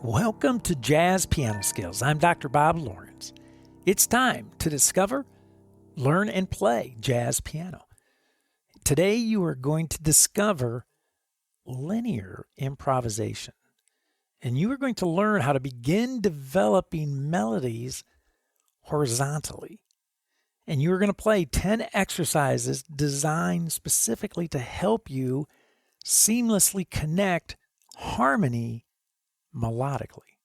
Welcome to Jazz Piano Skills. I'm Dr. Bob Lawrence. It's time to discover, learn, and play jazz piano. Today you are going to discover linear improvisation, and you are going to learn how to begin developing melodies horizontally. And you are going to play 10 exercises designed specifically to help you seamlessly connect harmony melodically.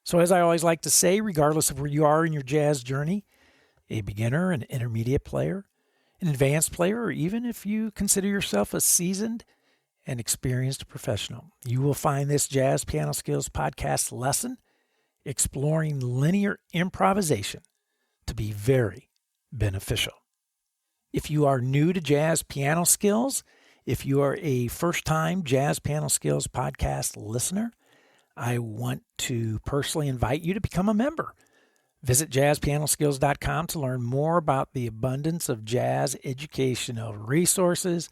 So as I always like to say, regardless of where you are in your jazz journey, a beginner, an intermediate player, an advanced player, or even if you consider yourself a seasoned and experienced professional, you will find this Jazz Piano Skills podcast lesson exploring linear improvisation to be very beneficial. If you are new to Jazz Piano Skills, if you are a first-time Jazz Piano Skills podcast listener, I want to personally invite you to become a member. Visit JazzPianoSkills.com to learn more about the abundance of jazz educational resources,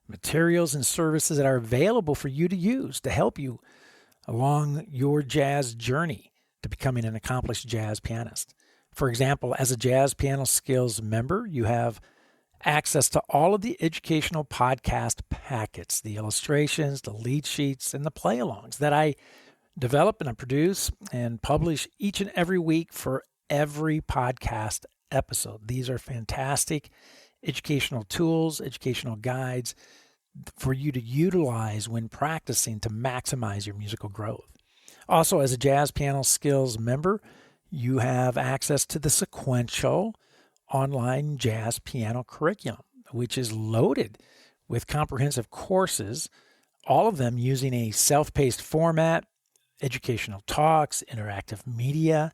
materials, and services that are available for you to use to help you along your jazz journey to becoming an accomplished jazz pianist. For example, as a Jazz Piano Skills member, you have access to all of the educational podcast packets, the illustrations, the lead sheets, and the play-alongs that I develop and I produce and publish each and every week for every podcast episode. These are fantastic educational tools, educational guides for you to utilize when practicing to maximize your musical growth. Also, as a Jazz Piano Skills member, you have access to the sequential online jazz piano curriculum, which is loaded with comprehensive courses, all of them using a self-paced format, educational talks, interactive media,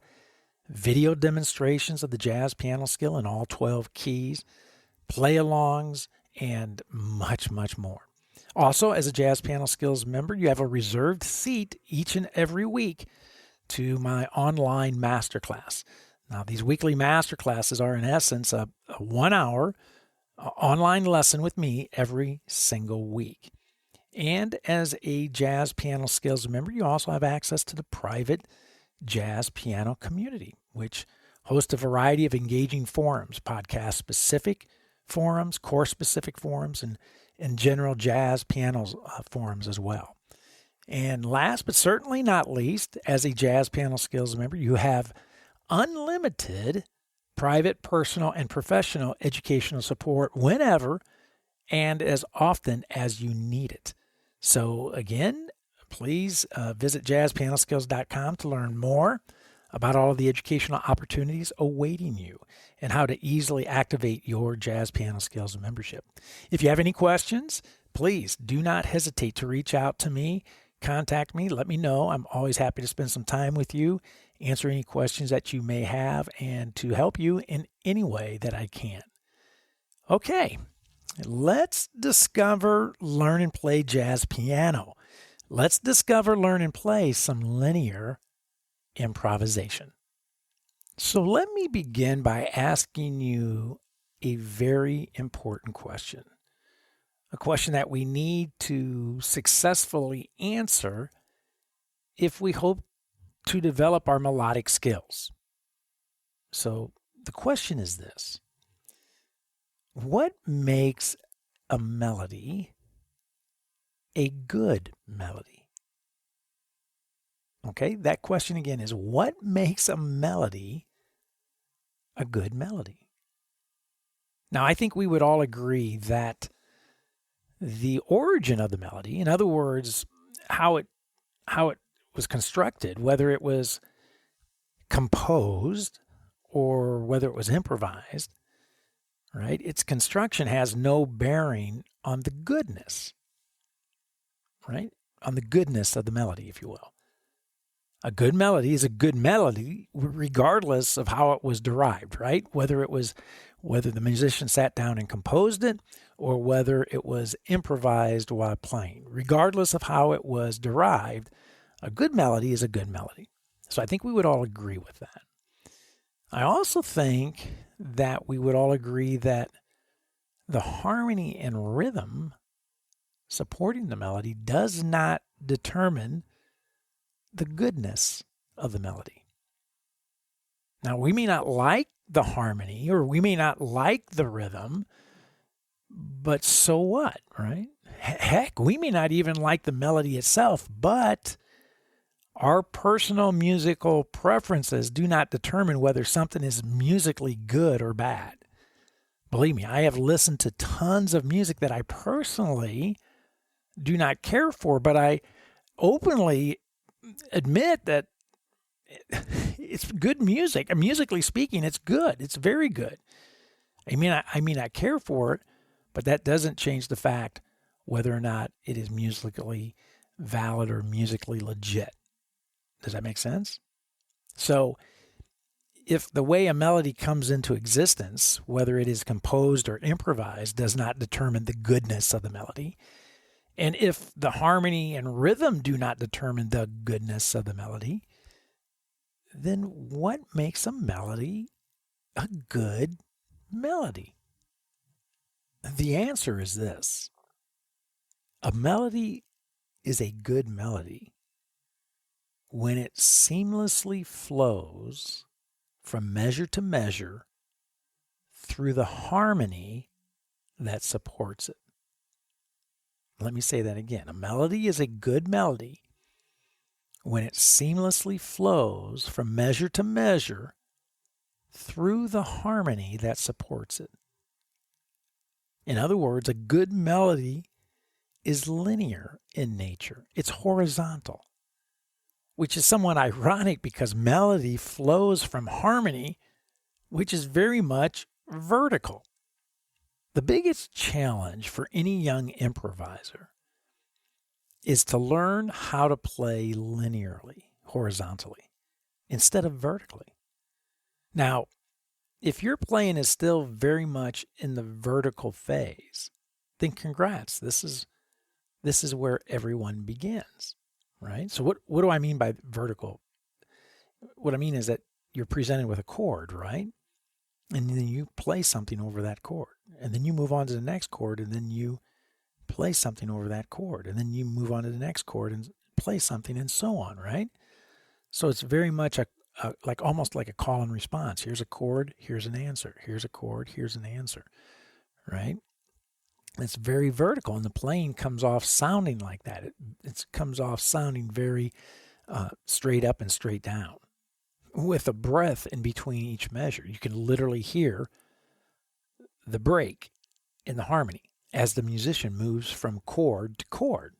video demonstrations of the jazz piano skill in all 12 keys, play-alongs, and much, much more. Also, as a Jazz Piano Skills member, you have a reserved seat each and every week to my online masterclass. Now, these weekly masterclasses are in essence a 1-hour online lesson with me every single week. And as a Jazz Piano Skills member, you also have access to the private jazz piano community, which hosts a variety of engaging forums, podcast-specific forums, course-specific forums, and general jazz piano forums as well. And last but certainly not least, as a Jazz Piano Skills member, you have unlimited private, personal, and professional educational support whenever and as often as you need it. So again, please visit JazzPianoSkills.com to learn more about all of the educational opportunities awaiting you and how to easily activate your Jazz Piano Skills membership. If you have any questions, please do not hesitate to reach out to me, contact me, let me know. I'm always happy to spend some time with you, answer any questions that you may have, and to help you in any way that I can. Okay. Let's discover, learn, and play jazz piano. Let's discover, learn, and play some linear improvisation. So let me begin by asking you a very important question. A question that we need to successfully answer if we hope to develop our melodic skills. So the question is this. What makes a melody a good melody? Okay, that question again is, what makes a melody a good melody? Now, I think we would all agree that the origin of the melody, in other words, how it was constructed, whether it was composed or whether it was improvised, right? Its construction has no bearing on the goodness, right? On the goodness of the melody, if you will. A good melody is a good melody regardless of how it was derived, right? Whether the musician sat down and composed it or whether it was improvised while playing. Regardless of how it was derived, a good melody is a good melody. So I think we would all agree with that. I also think that we would all agree that the harmony and rhythm supporting the melody does not determine the goodness of the melody. Now, we may not like the harmony or we may not like the rhythm, but so what, right? Heck, we may not even like the melody itself, but our personal musical preferences do not determine whether something is musically good or bad. Believe me, I have listened to tons of music that I personally do not care for, but I openly admit that it's good music. Musically speaking, it's good. It's very good. I may not care for it, but that doesn't change the fact whether or not it is musically valid or musically legit. Does that make sense? So if the way a melody comes into existence, whether it is composed or improvised, does not determine the goodness of the melody, and if the harmony and rhythm do not determine the goodness of the melody, then what makes a melody a good melody? The answer is this. A melody is a good melody when it seamlessly flows from measure to measure through the harmony that supports it. Let me say that again. A melody is a good melody when it seamlessly flows from measure to measure through the harmony that supports it. In other words, a good melody is linear in nature. It's horizontal, which is somewhat ironic because melody flows from harmony, which is very much vertical. The biggest challenge for any young improviser is to learn how to play linearly, horizontally, instead of vertically. Now, if your playing is still very much in the vertical phase, then congrats. This is where everyone begins, right? So what do I mean by vertical? What I mean is that you're presented with a chord, right? And then you play something over that chord. And then you move on to the next chord, and then you play something over that chord. And then you move on to the next chord and play something, and so on, right? So it's very much almost like a call and response. Here's a chord, here's an answer. Here's a chord, here's an answer, right? It's very vertical, and the playing comes off sounding like that. It comes off sounding very straight up and straight down, with a breath in between each measure. You can literally hear the break in the harmony as the musician moves from chord to chord.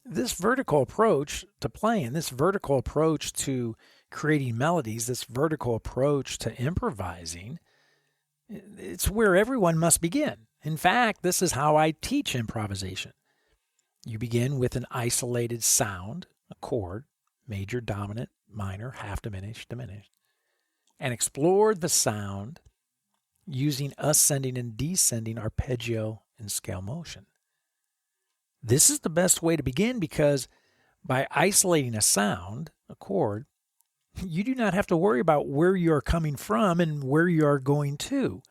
This vertical approach to playing, this vertical approach to creating melodies, this vertical approach to improvising, it's where everyone must begin. In fact, this is how I teach improvisation. You begin with an isolated sound, a chord, major, dominant, minor, half diminished, diminished, and explore the sound using ascending and descending arpeggio and scale motion. This is the best way to begin because by isolating a sound, a chord, you do not have to worry about where you are coming from and where you are going to.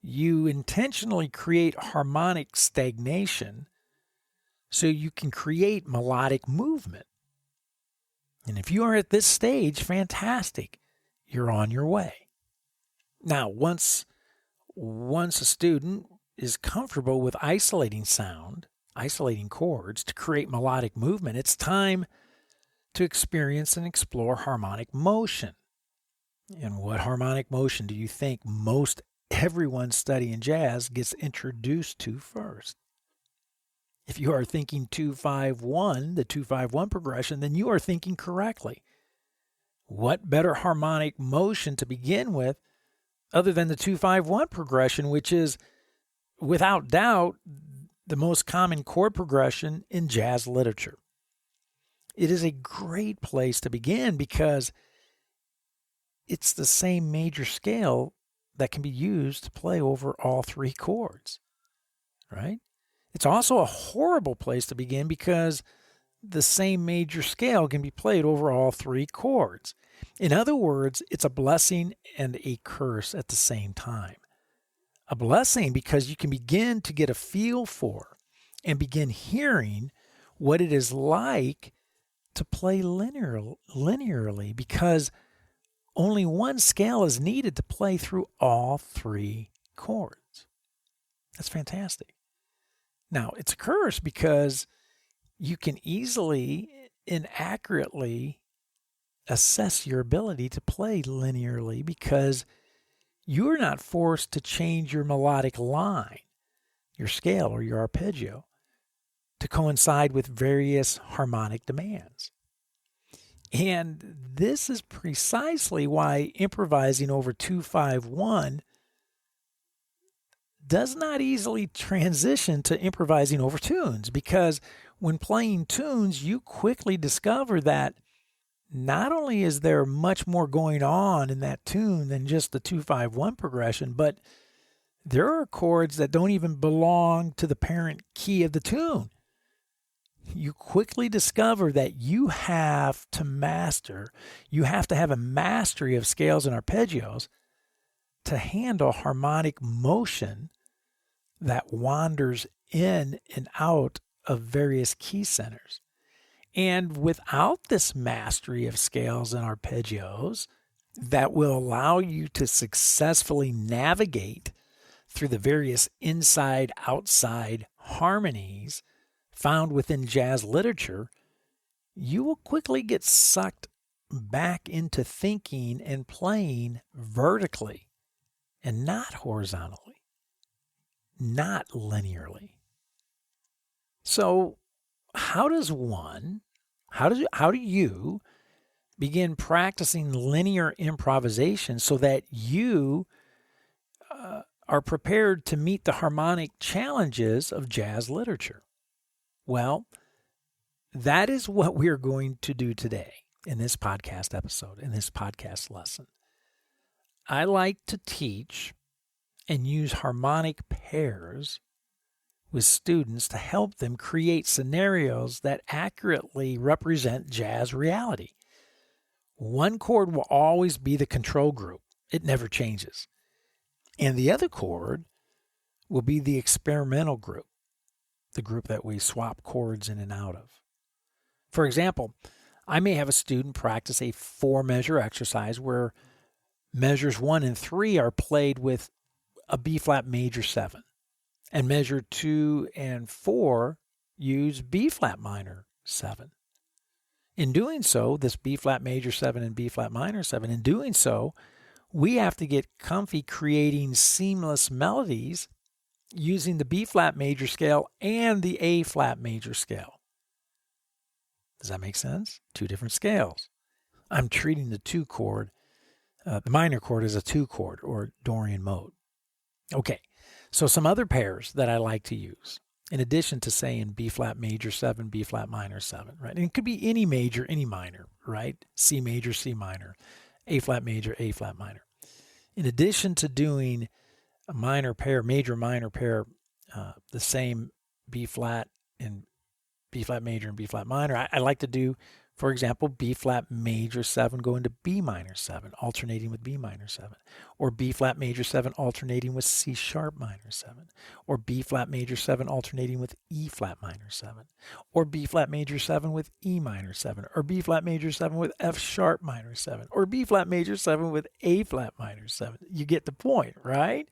You intentionally create harmonic stagnation so you can create melodic movement. And if you are at this stage, fantastic. You're on your way. Now, once a student is comfortable with isolating sound, isolating chords to create melodic movement, it's time to experience and explore harmonic motion. And what harmonic motion do you think most everyone studying jazz gets introduced to first? If you are thinking 2-5-1, the 2-5-1 progression, then you are thinking correctly. What better harmonic motion to begin with other than the 2-5-1 progression, which is without doubt the most common chord progression in jazz literature? It is a great place to begin because it's the same major scale that can be used to play over all three chords, right? It's also a horrible place to begin because the same major scale can be played over all three chords. In other words, it's a blessing and a curse at the same time. A blessing because you can begin to get a feel for and begin hearing what it is like to play linearly because only one scale is needed to play through all three chords. That's fantastic. Now, it's a curse because you can easily and accurately assess your ability to play linearly because you're not forced to change your melodic line, your scale or your arpeggio, to coincide with various harmonic demands. And this is precisely why improvising over 2-5-1 does not easily transition to improvising over tunes, because when playing tunes, you quickly discover that not only is there much more going on in that tune than just the 2-5-1 progression, but there are chords that don't even belong to the parent key of the tune. You quickly discover that you have to have a mastery of scales and arpeggios to handle harmonic motion that wanders in and out of various key centers. And without this mastery of scales and arpeggios that will allow you to successfully navigate through the various inside-outside harmonies found within jazz literature, you will quickly get sucked back into thinking and playing vertically and not horizontally, not linearly. So how do you begin practicing linear improvisation so that you are prepared to meet the harmonic challenges of jazz literature? Well, that is what we're going to do today in this podcast episode, in this podcast lesson. I like to teach and use harmonic pairs with students to help them create scenarios that accurately represent jazz reality. One chord will always be the control group. It never changes. And the other chord will be the experimental group, the group that we swap chords in and out of. For example, I may have a student practice a 4-measure exercise where measures 1 and 3 are played with a B-flat major 7, and measure 2 and 4 use B-flat minor 7. In doing so, this B-flat major 7 and B-flat minor 7, in doing so, we have to get comfy creating seamless melodies using the B-flat major scale and the A-flat major scale. Does that make sense? 2 different scales. I'm treating the minor chord as a 2 chord or Dorian mode. Okay, so some other pairs that I like to use, in addition to saying B-flat major 7, B-flat minor 7, right? And it could be any major, any minor, right? C major, C minor, A-flat major, A-flat minor. In addition to doing a minor pair, major minor pair, the same B-flat and B-flat major and B-flat minor, I like to do, for example, B-flat major 7 going to B minor 7, alternating with B minor 7, or B-flat major 7 alternating with C sharp minor 7, or B-flat major 7 alternating with E-flat minor 7, or B-flat major 7 with E minor 7, or B-flat major 7 with F sharp minor 7, or B-flat major 7 with A-flat minor 7. You get the point, right?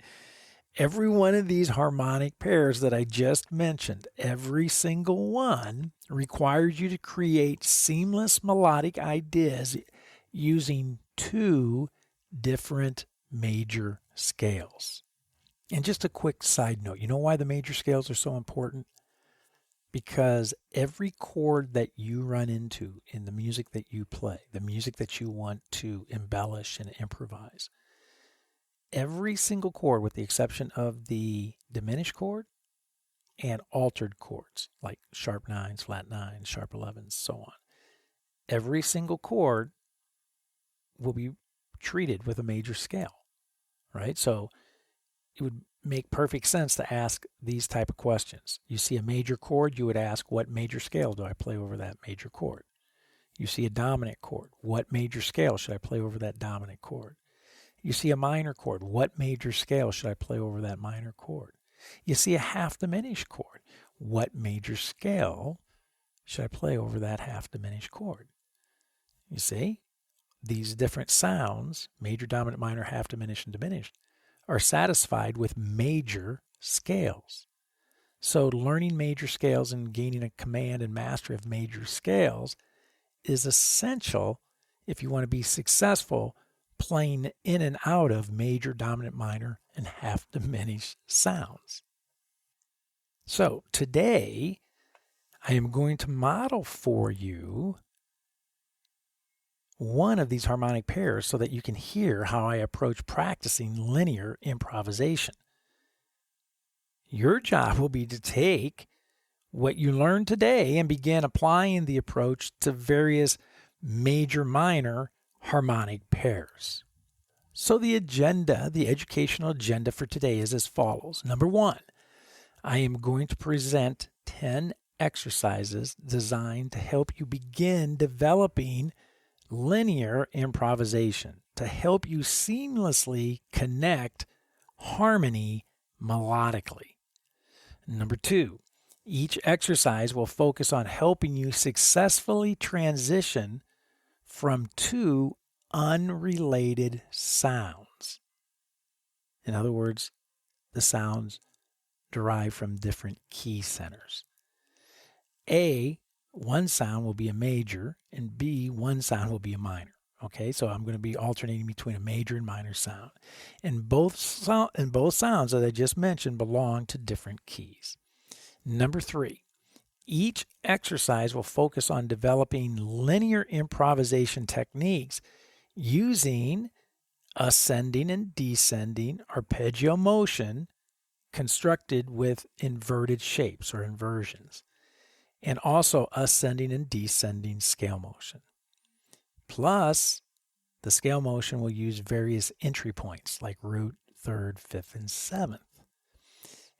Every one of these harmonic pairs that I just mentioned, every single one requires you to create seamless melodic ideas using 2 different major scales. And just a quick side note, you know why the major scales are so important? Because every chord that you run into in the music that you play, the music that you want to embellish and improvise, every single chord, with the exception of the diminished chord and altered chords like sharp 9s, flat 9s, sharp 11s, so on, every single chord will be treated with a major scale, right? So it would make perfect sense to ask these type of questions. You see a major chord, you would ask, what major scale do I play over that major chord? You see a dominant chord, what major scale should I play over that dominant chord? You see a minor chord, what major scale should I play over that minor chord? You see a half diminished chord, what major scale should I play over that half diminished chord? You see, these different sounds, major, dominant, minor, half diminished, and diminished, are satisfied with major scales. So learning major scales and gaining a command and mastery of major scales is essential if you want to be successful playing in and out of major, dominant, minor, and half diminished sounds. So today, I am going to model for you one of these harmonic pairs so that you can hear how I approach practicing linear improvisation. Your job will be to take what you learned today and begin applying the approach to various major, minor harmonic pairs. So the educational agenda for today is as follows. Number 1, I am going to present 10 exercises designed to help you begin developing linear improvisation, to help you seamlessly connect harmony melodically. Number 2, each exercise will focus on helping you successfully transition from 2 unrelated sounds. In other words, the sounds derive from different key centers. A, one sound will be a major, and B, one sound will be a minor. Okay, so I'm going to be alternating between a major and minor sound. And both sounds, as I just mentioned, belong to different keys. Number 3, each exercise will focus on developing linear improvisation techniques using ascending and descending arpeggio motion constructed with inverted shapes or inversions, and also ascending and descending scale motion. Plus, the scale motion will use various entry points like root, third, fifth, and seventh.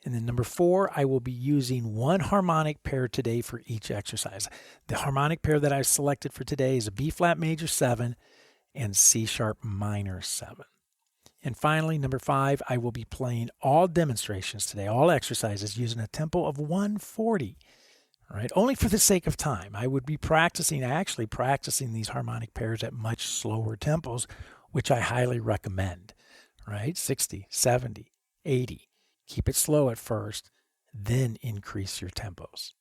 And then number 4, I will be using one harmonic pair today for each exercise. The harmonic pair that I've selected for today is a B flat major 7 and C sharp minor 7. And finally, number 5, I will be playing all demonstrations today, all exercises using a tempo of 140. All right, only for the sake of time. I would be practicing these harmonic pairs at much slower tempos, which I highly recommend. Right, 60, 70, 80. Keep it slow at first, then increase your tempos.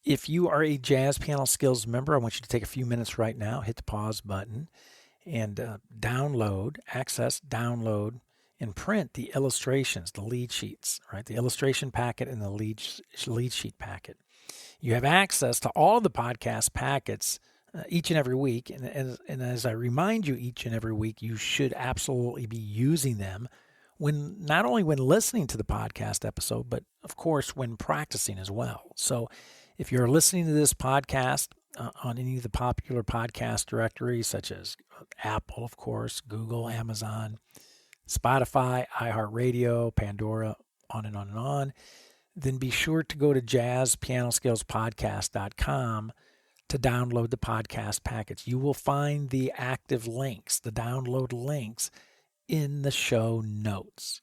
If you are a Jazz Piano Skills member, I want you to take a few minutes right now, hit the pause button, and download, and print the illustrations, the lead sheets, right? The illustration packet and the lead sheet packet. You have access to all the podcast packets each and every week, and as I remind you each and every week, you should absolutely be using them not only when listening to the podcast episode, but of course when practicing as well. So if you're listening to this podcast on any of the popular podcast directories, such as Apple, of course, Google, Amazon, Spotify, iHeartRadio, Pandora, on and on and on, then be sure to go to JazzPianoSkillsPodcast.com to download the podcast packets. You will find the active links, the download links, in the show notes.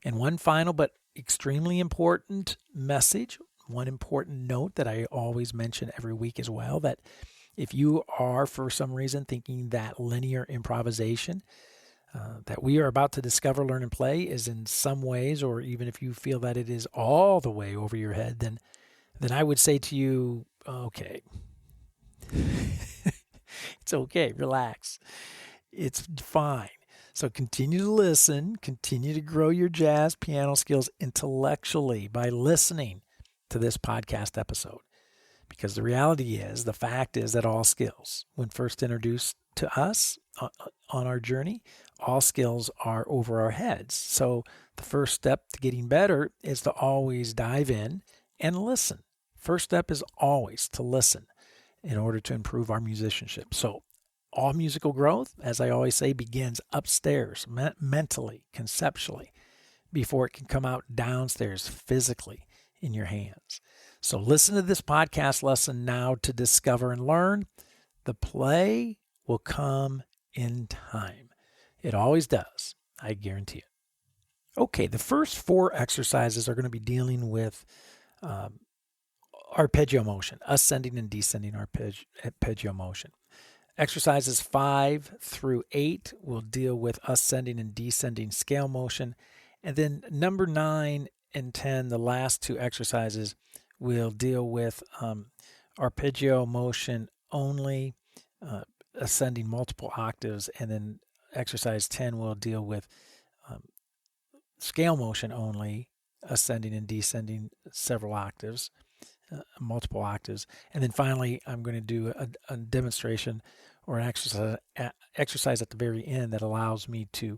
And one final but extremely important message, one important note that I always mention every week as well, that if you are for some reason thinking that linear improvisation that we are about to discover, learn, and play is in some ways, or even if you feel that it is all the way over your head, then I would say to you, okay, it's okay, relax, it's fine. So continue to listen, continue to grow your jazz piano skills intellectually by listening to this podcast episode. Because the fact is that all skills, when first introduced to us on our journey, all skills are over our heads. So the first step to getting better is to always dive in and listen. First step is always to listen in order to improve our musicianship. So all musical growth, as I always say, begins upstairs, mentally, conceptually, before it can come out downstairs physically in your hands. So listen to this podcast lesson now to discover and learn. The play will come in time. It always does. I guarantee it. Okay, the first 4 exercises are going to be dealing with arpeggio motion, ascending and descending arpeggio motion. Exercises 5 through 8 will deal with ascending and descending scale motion. And then number 9 and 10, the last two exercises, will deal with arpeggio motion only, ascending multiple octaves. And then exercise 10 will deal with scale motion only, ascending and descending several octaves, multiple octaves. And then finally, I'm going to do a demonstration or an exercise at the very end that allows me to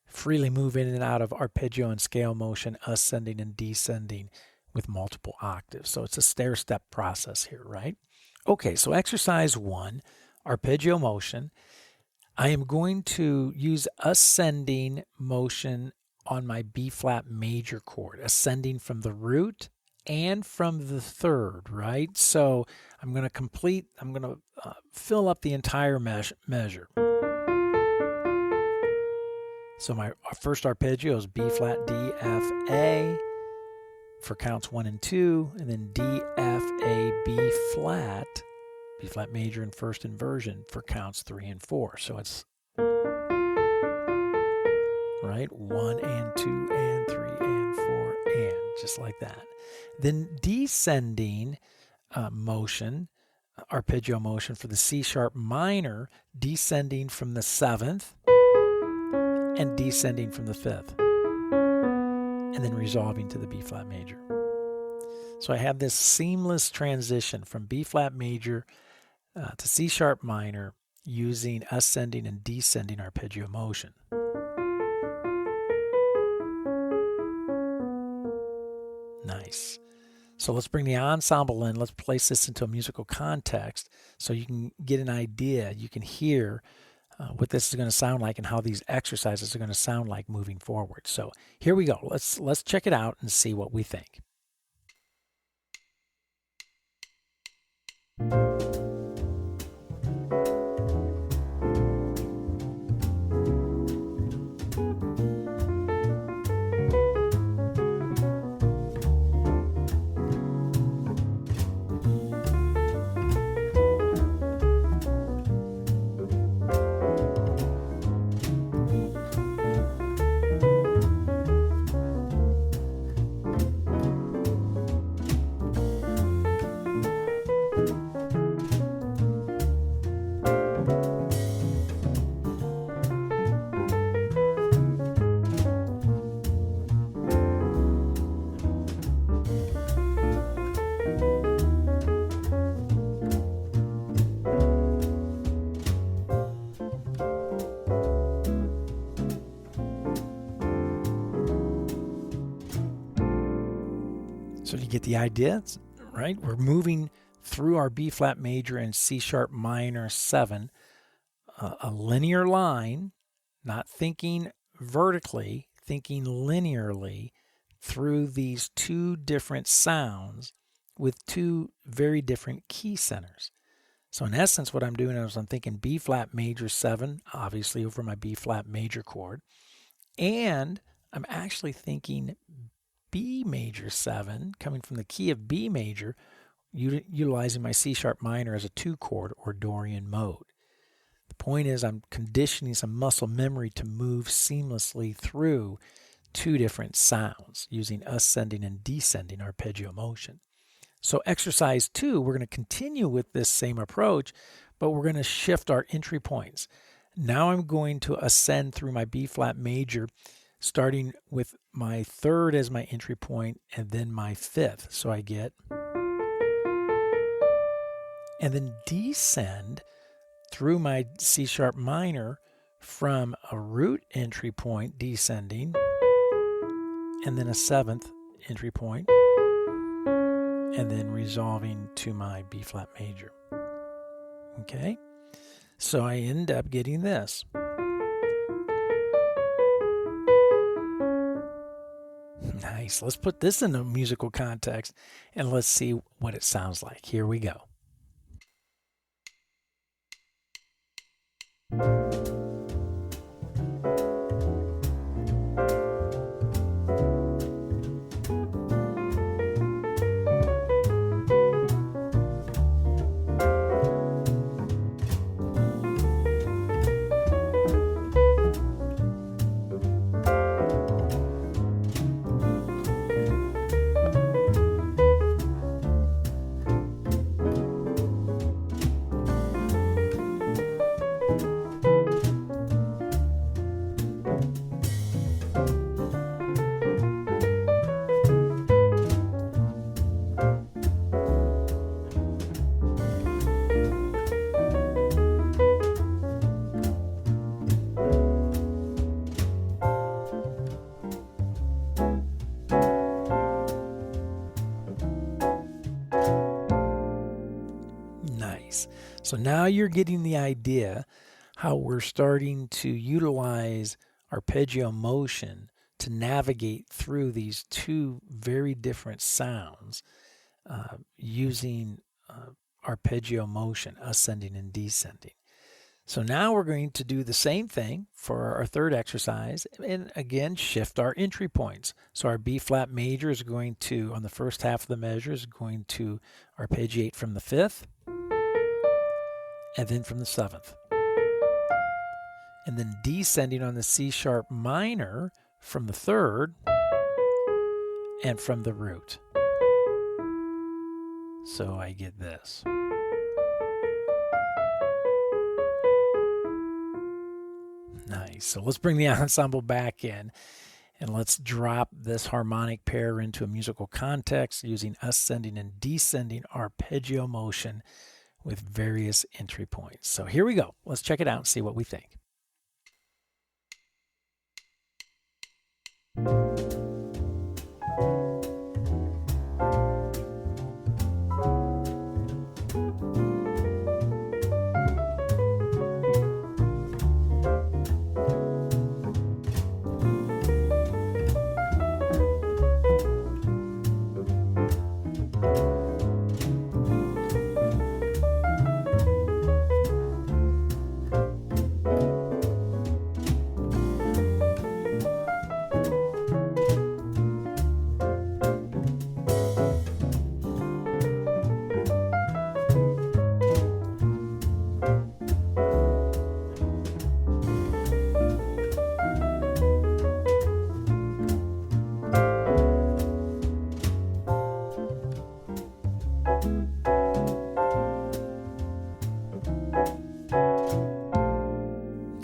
freely move in and out of arpeggio and scale motion, ascending and descending with multiple octaves. So it's a stair-step process here, right? Okay, so exercise 1, arpeggio motion. I am going to use ascending motion on my B-flat major chord, ascending from the root and from the third, right? So I'm going to fill up the entire measure. So my first arpeggio is B-flat, D, F, A for counts 1 and 2, and then D, F, A, B-flat major in first inversion for counts 3 and 4. So it's right, 1 and 2 and 3 and 4 and just like that. Then descending motion, arpeggio motion for the C sharp minor, descending from the 7th and descending from the 5th, and then resolving to the B-flat major. So I have this seamless transition from B-flat major to C sharp minor using ascending and descending arpeggio motion. Nice. So let's bring the ensemble in. Let's place this into a musical context so you can get an idea. You can hear what this is going to sound like and how these exercises are going to sound like moving forward. So here we go. Let's check it out and see what we think. So you get the idea, right? We're moving through our B-flat major and C sharp minor 7, a linear line, not thinking vertically, thinking linearly through these two different sounds with two very different key centers. So in essence, what I'm doing is I'm thinking B-flat major 7, obviously over my B-flat major chord, and I'm actually thinking B major 7, coming from the key of B major, utilizing my C sharp minor as a 2 chord or Dorian mode. The point is I'm conditioning some muscle memory to move seamlessly through two different sounds using ascending and descending arpeggio motion. So exercise 2, we're going to continue with this same approach, but we're going to shift our entry points. Now I'm going to ascend through my B-flat major, starting with my 3rd as my entry point and then my 5th. So I get, and then descend through my C sharp minor from a root entry point, descending, and then a 7th entry point, and then resolving to my B-flat major. Okay? So I end up getting this. Nice. Let's put this in a musical context and let's see what it sounds like. Here we go. Nice. So now you're getting the idea how we're starting to utilize arpeggio motion to navigate through these two very different sounds using arpeggio motion, ascending and descending. So now we're going to do the same thing for our third exercise and again shift our entry points. So our B flat major is going to, on the first half of the measure, is going to arpeggiate from the 5th and then from the 7th. And then descending on the C sharp minor from the 3rd and from the root. So I get this. Nice. So let's bring the ensemble back in and let's drop this harmonic pair into a musical context using ascending and descending arpeggio motion with various entry points. So here we go. Let's check it out and see what we think.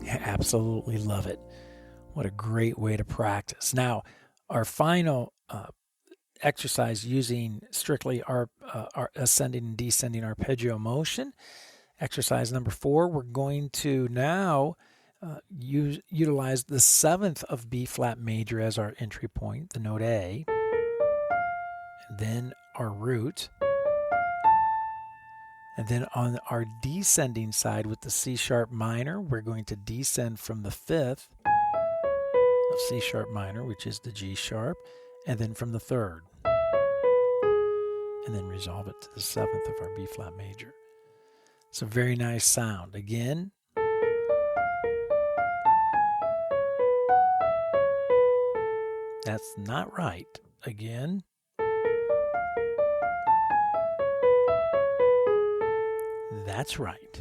Absolutely love it. What a great way to practice. Now, our final exercise using strictly our ascending and descending arpeggio motion, exercise number 4, we're going to now utilize the 7th of B flat major as our entry point, the note A, and then our root. And then on our descending side with the C sharp minor, we're going to descend from the 5th of C sharp minor, which is the G sharp, and then from the 3rd. And then resolve it to the 7th of our B flat major. It's a very nice sound. Again, that's not right. Again. That's right.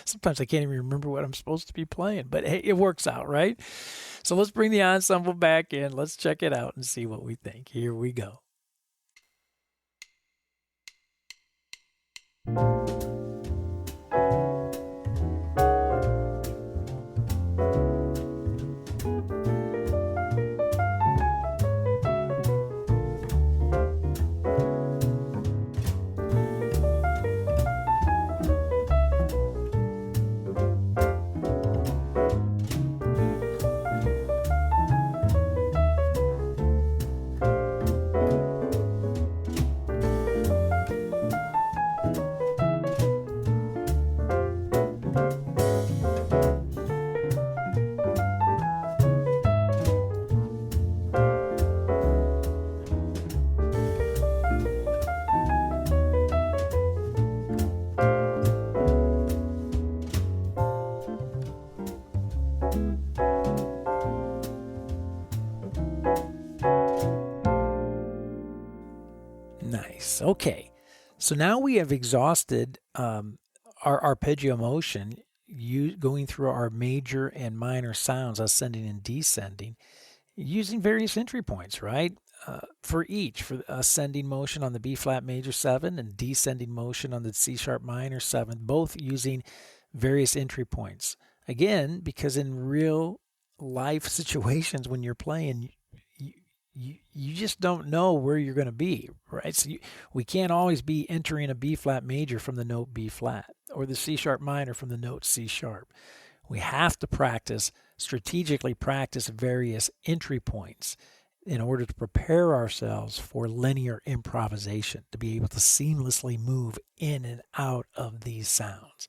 Sometimes I can't even remember what I'm supposed to be playing, but hey, it works out, right? So let's bring the ensemble back in. Let's check it out and see what we think. Here we go. Nice. Okay. So now we have exhausted our arpeggio motion going through our major and minor sounds, ascending and descending, using various entry points, right? For each, for ascending motion on the B flat major 7 and descending motion on the C sharp minor 7, both using various entry points. Again, because in real life situations when you're playing, you just don't know where you're going to be, right? So we can't always be entering a B flat major from the note B flat or the C sharp minor from the note C sharp. We have to strategically practice various entry points in order to prepare ourselves for linear improvisation, to be able to seamlessly move in and out of these sounds.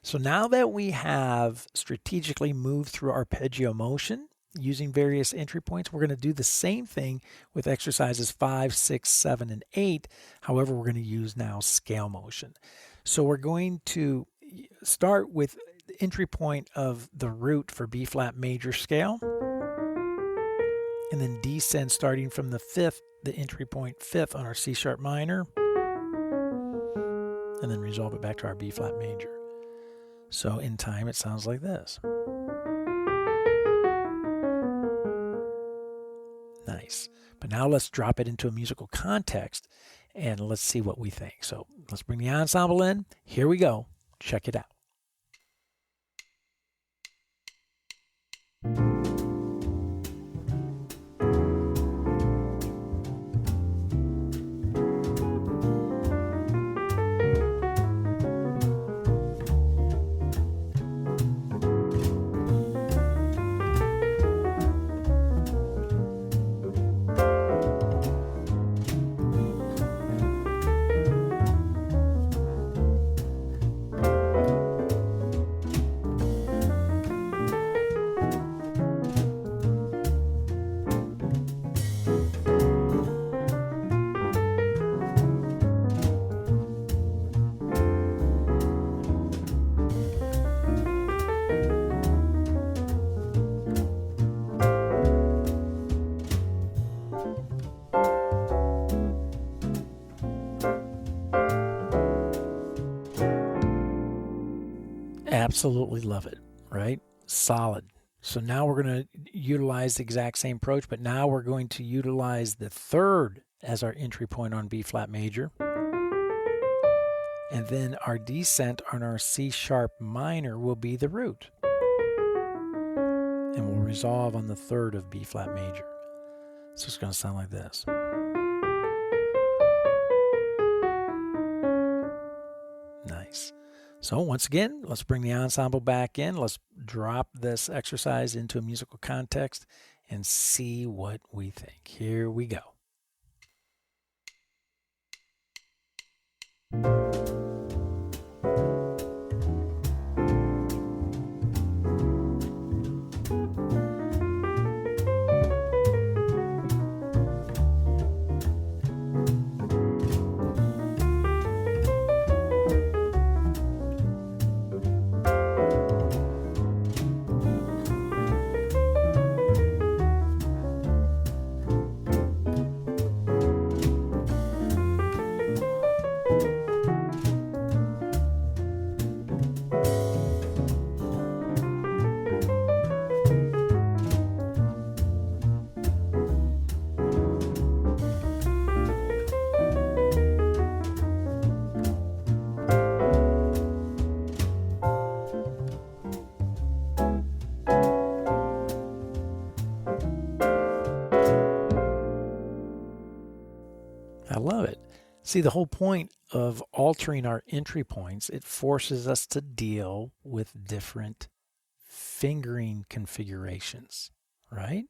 So now that we have strategically moved through arpeggio motion using various entry points, we're going to do the same thing with exercises 5, 6, 7, and 8. However, we're going to use now scale motion. So we're going to start with the entry point of the root for B flat major scale, and then descend starting from the 5th, the entry point 5th on our C sharp minor, and then resolve it back to our B flat major. So in time it sounds like this. Nice. But now let's drop it into a musical context and let's see what we think. So let's bring the ensemble in. Here we go. Check it out. Absolutely love it, right? Solid. So now we're going to utilize the exact same approach, but now we're going to utilize the 3rd as our entry point on B flat major. And then our descent on our C sharp minor will be the root. And we'll resolve on the 3rd of B flat major. So it's going to sound like this. Nice. So once again, let's bring the ensemble back in. Let's drop this exercise into a musical context and see what we think. Here we go. I love it. See, the whole point of altering our entry points, it forces us to deal with different fingering configurations, right?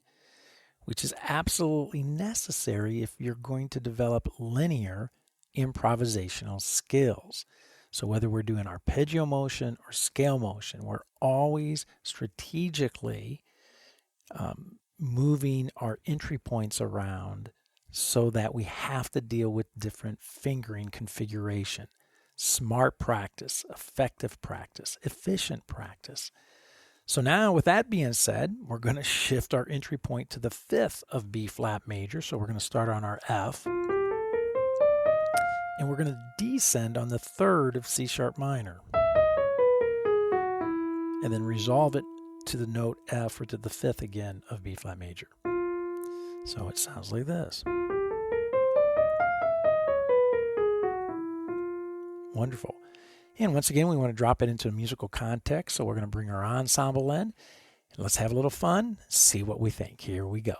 Which is absolutely necessary if you're going to develop linear improvisational skills. So whether we're doing arpeggio motion or scale motion, we're always strategically moving our entry points around so that we have to deal with different fingering configuration. Smart practice, effective practice, efficient practice. So now with that being said, we're going to shift our entry point to the 5th of B flat major. So we're going to start on our F. And we're going to descend on the 3rd of C sharp minor. And then resolve it to the note F or to the 5th again of B flat major. So it sounds like this. Wonderful. And once again, we want to drop it into a musical context. So we're going to bring our ensemble in. And let's have a little fun, see what we think. Here we go.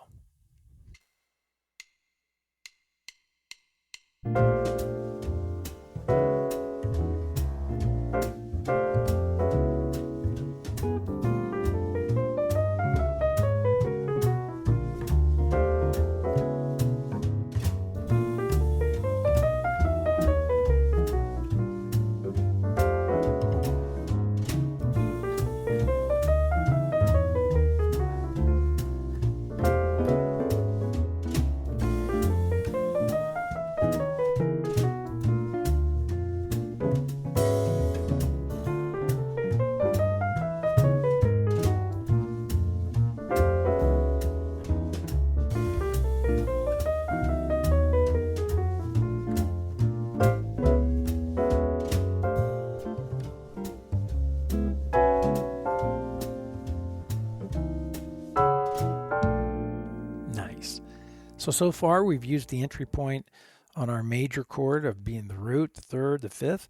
So far we've used the entry point on our major chord of being the root, the third, the fifth.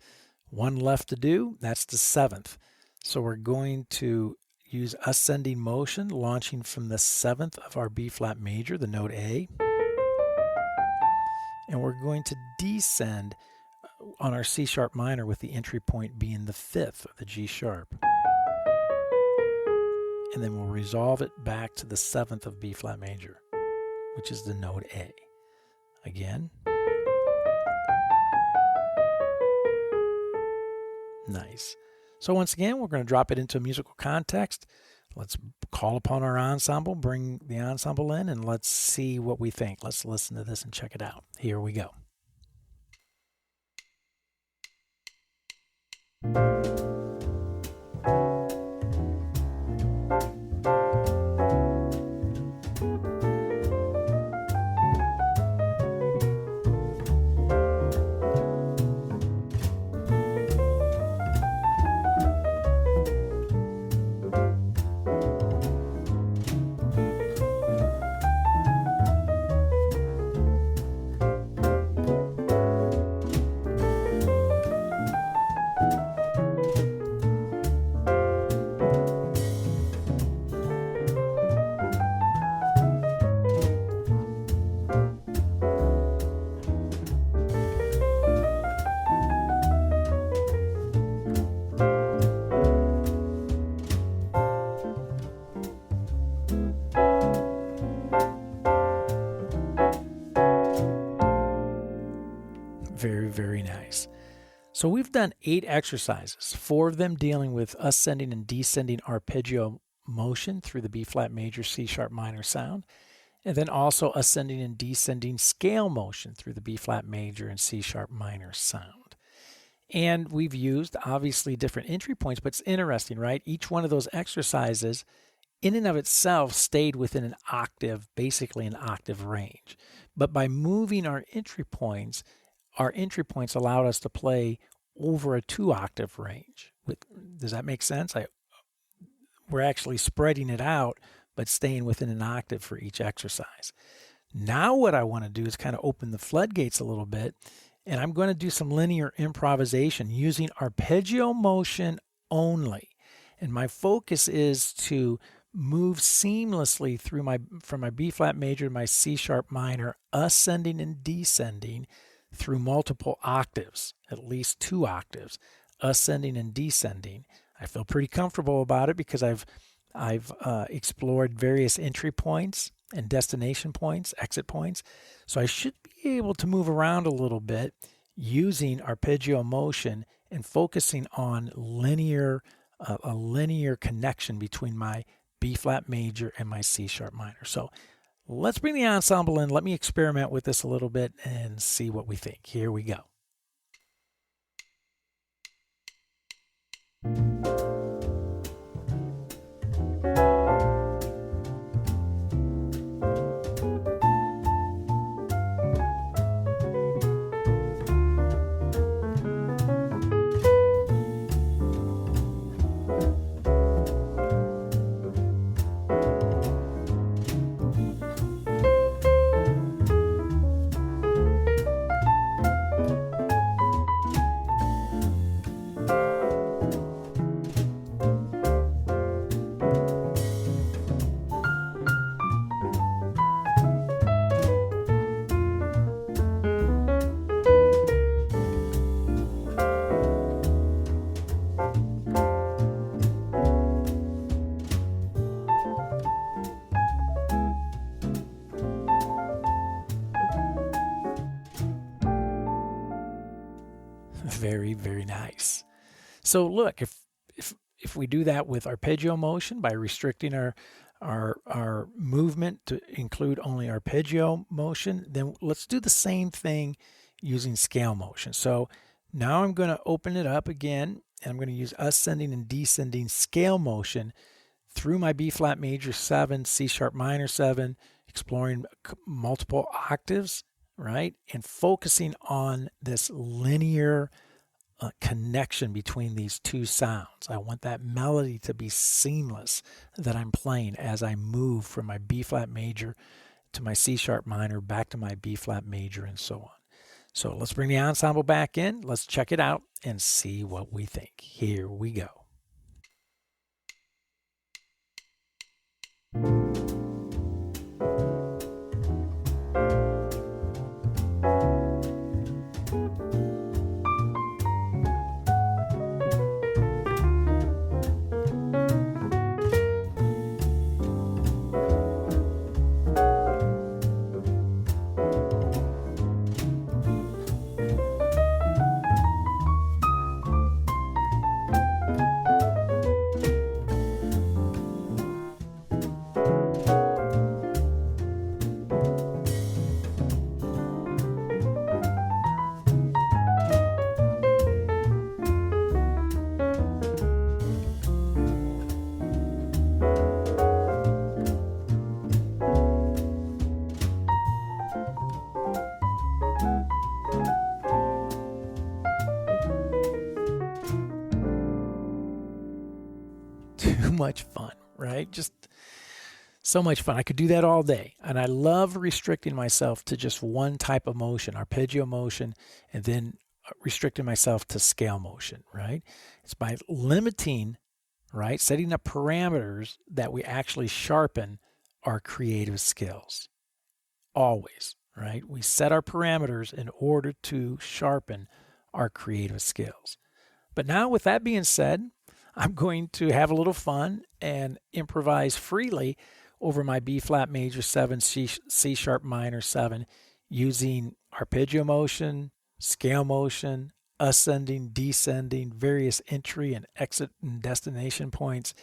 One left to do, that's the seventh. So we're going to use ascending motion, launching from the seventh of our B flat major, the note A. And we're going to descend on our C sharp minor with the entry point being the fifth, or the G sharp. And then we'll resolve it back to the seventh of B flat major, which is the note A. Again. Nice. So once again, we're going to drop it into a musical context. Let's call upon our ensemble, bring the ensemble in, and let's see what we think. Let's listen to this and check it out. Here we go. Very, very nice. So we've done 8 exercises, 4 of them dealing with ascending and descending arpeggio motion through the B flat major C sharp minor sound, and then also ascending and descending scale motion through the B flat major and C sharp minor sound. And we've used obviously different entry points, but it's interesting, right? Each one of those exercises in and of itself stayed within an octave, basically an octave range. But by moving our entry points allowed us to play over a 2-octave range. Does that make sense? We're actually spreading it out, but staying within an octave for each exercise. Now what I want to do is kind of open the floodgates a little bit, and I'm going to do some linear improvisation using arpeggio motion only. And my focus is to move seamlessly from my B flat major to my C sharp minor, ascending and descending through multiple octaves, at least 2 octaves, ascending and descending. I feel pretty comfortable about it because I've explored various entry points and destination points, exit points. So I should be able to move around a little bit using arpeggio motion and focusing on a linear connection between my B flat major and my C sharp minor. So let's bring the ensemble in. Let me experiment with this a little bit and see what we think. Here we go. Very, very nice. So look, if we do that with arpeggio motion by restricting our movement to include only arpeggio motion, then let's do the same thing using scale motion. So now I'm going to open it up again, and I'm going to use ascending and descending scale motion through my B flat major 7, C sharp minor 7, exploring multiple octaves, right? And focusing on this linear connection between these 2 sounds. I want that melody to be seamless that I'm playing as I move from my B flat major to my C sharp minor, back to my B flat major, and so on. So let's bring the ensemble back in. Let's check it out and see what we think. Here we go. Too much fun, right? Just so much fun. I could do that all day. And I love restricting myself to just one type of motion, arpeggio motion, and then restricting myself to scale motion, right? It's by limiting, right, setting up parameters that we actually sharpen our creative skills. Always, right? We set our parameters in order to sharpen our creative skills. But now, with that being said, I'm going to have a little fun and improvise freely over my B flat major 7, C sharp minor 7, using arpeggio motion, scale motion, ascending, descending, various entry and exit and destination points.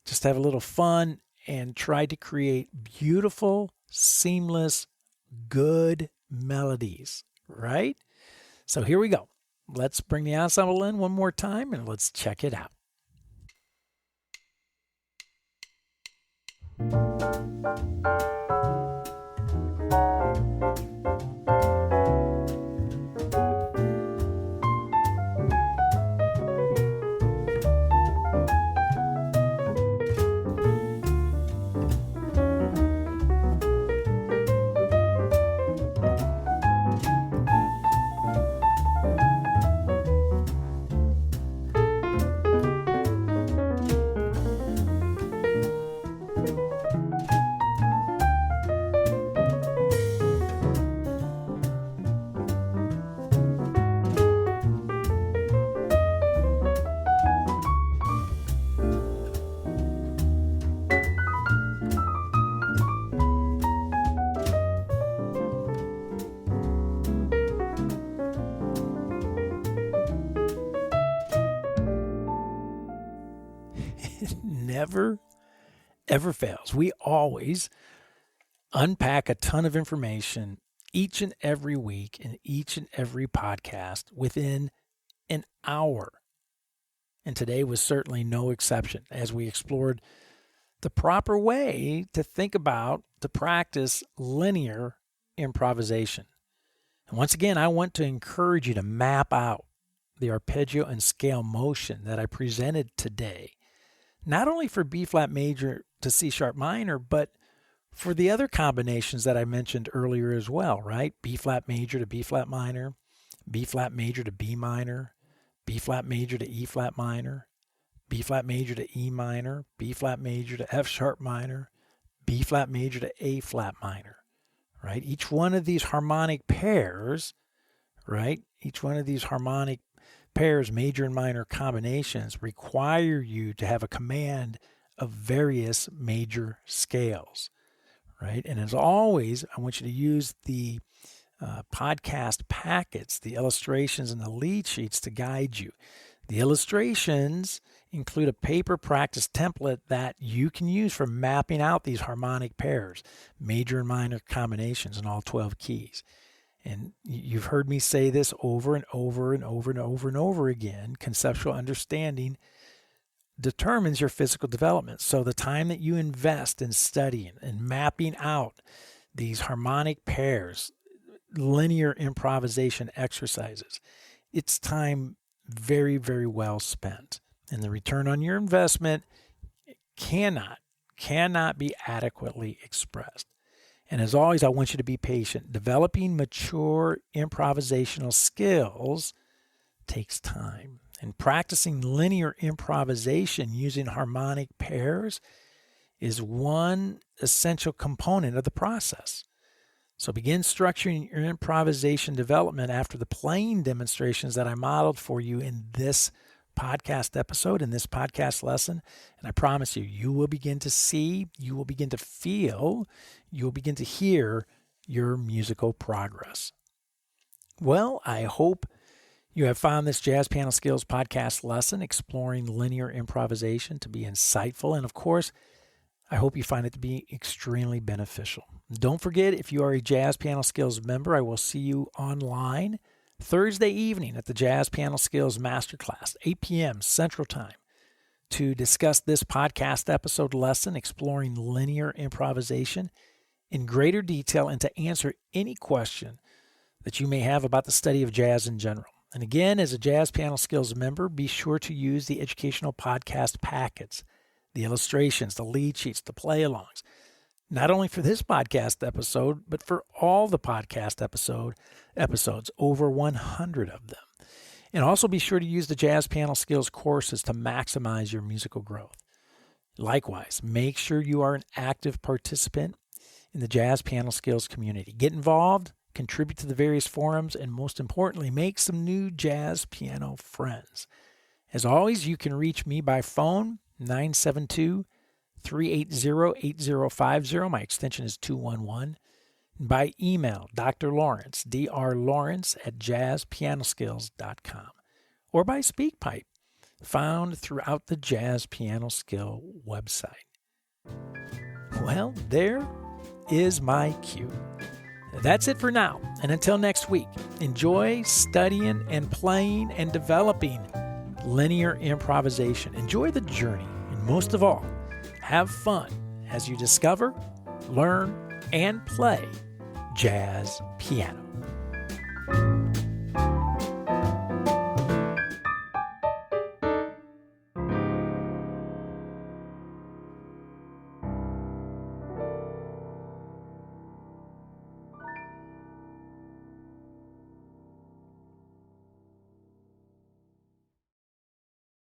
Just have a little fun and try to create beautiful, seamless, good melodies, right? So here we go. Let's bring the ensemble in one more time and let's check it out. Never, ever fails. We always unpack a ton of information each and every week in each and every podcast within an hour. And today was certainly no exception as we explored the proper way to think about, to practice linear improvisation. And once again, I want to encourage you to map out the arpeggio and scale motion that I presented today, not only for B flat major to C sharp minor, but for the other combinations that I mentioned earlier as well, right? B flat major to B flat minor, B flat major to B minor, B flat major to E flat minor, B flat major to E minor, B flat major to F sharp minor, B flat major to A flat minor, right? Each one of these harmonic pairs, right? Each one of these harmonic pairs, major and minor combinations, require you to have a command of various major scales, right? And as always, I want you to use the podcast packets, the illustrations and the lead sheets to guide you. The illustrations include a paper practice template that you can use for mapping out these harmonic pairs, major and minor combinations in all 12 keys. And you've heard me say this over and over and over and over and over again. Conceptual understanding determines your physical development. So the time that you invest in studying and mapping out these harmonic pairs, linear improvisation exercises, it's time very, very well spent. And the return on your investment cannot be adequately expressed. And as always, I want you to be patient. Developing mature improvisational skills takes time. And practicing linear improvisation using harmonic pairs is one essential component of the process. So begin structuring your improvisation development after the playing demonstrations that I modeled for you in this podcast episode, in this podcast lesson. And I promise you, you will begin to see, you will begin to feel, you will begin to hear your musical progress. Well, I hope you have found this Jazz Piano Skills podcast lesson exploring linear improvisation to be insightful. And of course, I hope you find it to be extremely beneficial. Don't forget, if you are a Jazz Piano Skills member, I will see you online Thursday evening at the Jazz Piano Skills Masterclass, 8 p.m. Central Time, to discuss this podcast episode lesson exploring linear improvisation in greater detail and to answer any question that you may have about the study of jazz in general. And again, as a Jazz Piano Skills member, be sure to use the educational podcast packets, the illustrations, the lead sheets, the play-alongs, not only for this podcast episode, but for all the podcast episodes, over 100 of them. And also be sure to use the Jazz Piano Skills courses to maximize your musical growth. Likewise, make sure you are an active participant in the Jazz Piano Skills community. Get involved, contribute to the various forums, and most importantly, make some new jazz piano friends. As always, you can reach me by phone, 972-380-8050. My extension is 211. And by email, Dr. Lawrence, drlawrence at jazzpianoskills.com. Or by SpeakPipe, found throughout the Jazz Piano Skill website. Well, there is my cue. That's it for now. And until next week, enjoy studying and playing and developing linear improvisation. Enjoy the journey, and most of all, have fun as you discover, learn, and play jazz piano.